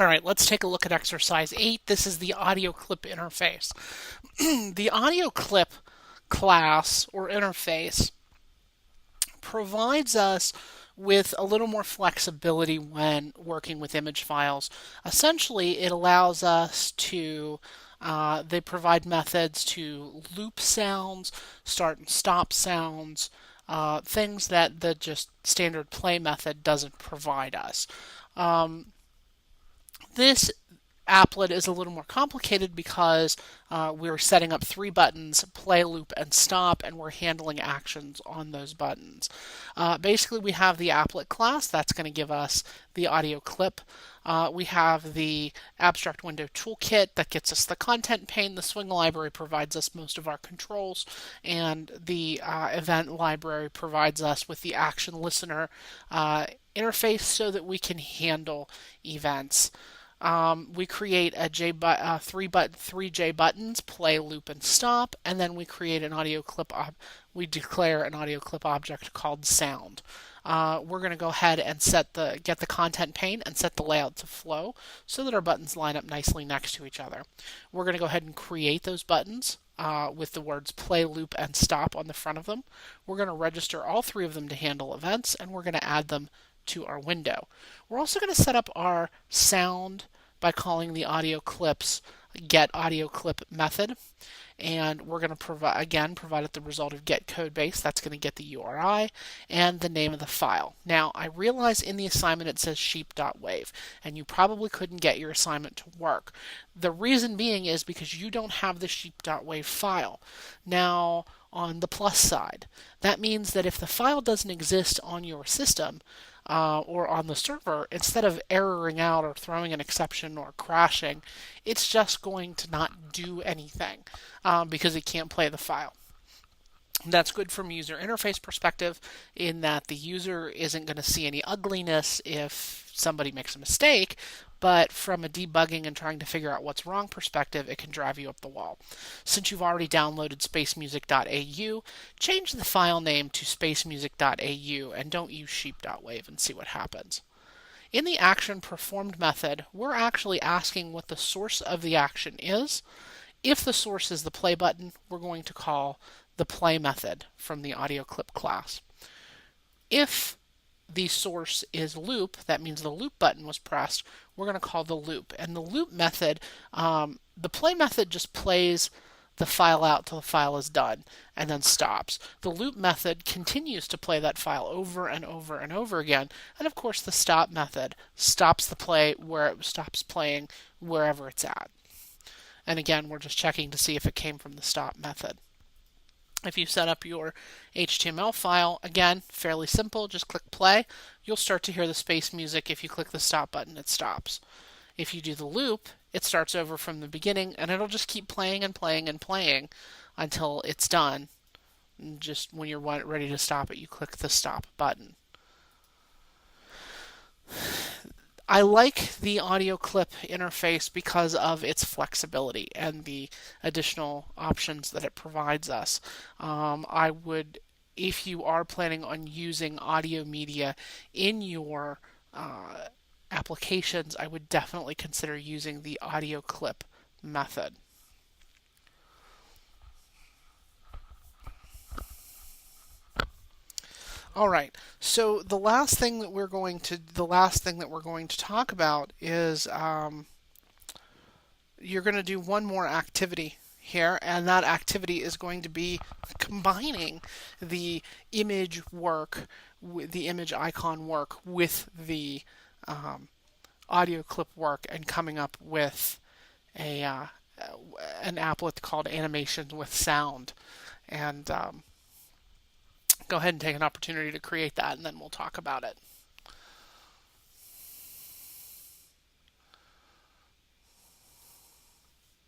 All right, let's take a look at exercise 8. This is the audio clip interface. The audio clip class or interface provides us with a little more flexibility when working with image files. Essentially, it allows us to they provide methods to loop sounds, start and stop sounds, things that the just standard play method doesn't provide us. This applet is a little more complicated because we're setting up three buttons: play, loop, and stop, and we're handling actions on those buttons. Basically, we have the applet class that's going to give us the audio clip. We have the abstract window toolkit that gets us the content pane. The swing library provides us most of our controls, and the event library provides us with the action listener interface so that we can handle events. We create a three J buttons: play, loop, and stop, and then we create an audio clip. We declare an audio clip object called sound. We're going to go ahead and get the content pane and set the layout to flow so that our buttons line up nicely next to each other. We're going to go ahead and create those buttons with the words play, loop, and stop on the front of them. We're going to register all three of them to handle events, and we're going to add them to our window. We're also going to set up our sound by calling the audio clips get audio clip method, and we're going to provide it the result of get code base. That's going to get the URI and the name of the file. Now, I realize in the assignment it says sheep.wave, and you probably couldn't get your assignment to work. The reason being is because you don't have the sheep.wave file. Now, on the plus side, that means that if the file doesn't exist on your system, or on the server, instead of erroring out or throwing an exception or crashing, it's just going to not do anything because it can't play the file. That's good from a user interface perspective in that the user isn't going to see any ugliness if somebody makes a mistake, but from a debugging and trying to figure out what's wrong perspective, it can drive you up the wall. Since you've already downloaded spacemusic.au, change the file name to spacemusic.au and don't use sheep.wave and see what happens. In the action performed method, we're actually asking what the source of the action is. If the source is the play button, we're going to call the play method from the audio clip class. If the source is loop, that means the loop button was pressed, we're going to call the loop. And the loop method, the play method just plays the file out till the file is done and then stops. The loop method continues to play that file over and over and over again. And of course, the stop method stops the play where it stops playing wherever it's at. And again, we're just checking to see if it came from the stop method. If you set up your HTML file, again, fairly simple, just click play. You'll start to hear the space music. If you click the stop button, it stops. If you do the loop, it starts over from the beginning, and it'll just keep playing and playing and playing until it's done. And just when you're ready to stop it, you click the stop button. I like the audio clip interface because of its flexibility and the additional options that it provides us. I would, if you are planning on using audio media in your applications, I would definitely consider using the audio clip method. All right. So the last thing that we're going to talk about is you're going to do one more activity here, and that activity is going to be combining the image work, the image icon work, with the audio clip work, and coming up with an applet called Animations with Sound, and go ahead and take an opportunity to create that, and then we'll talk about it.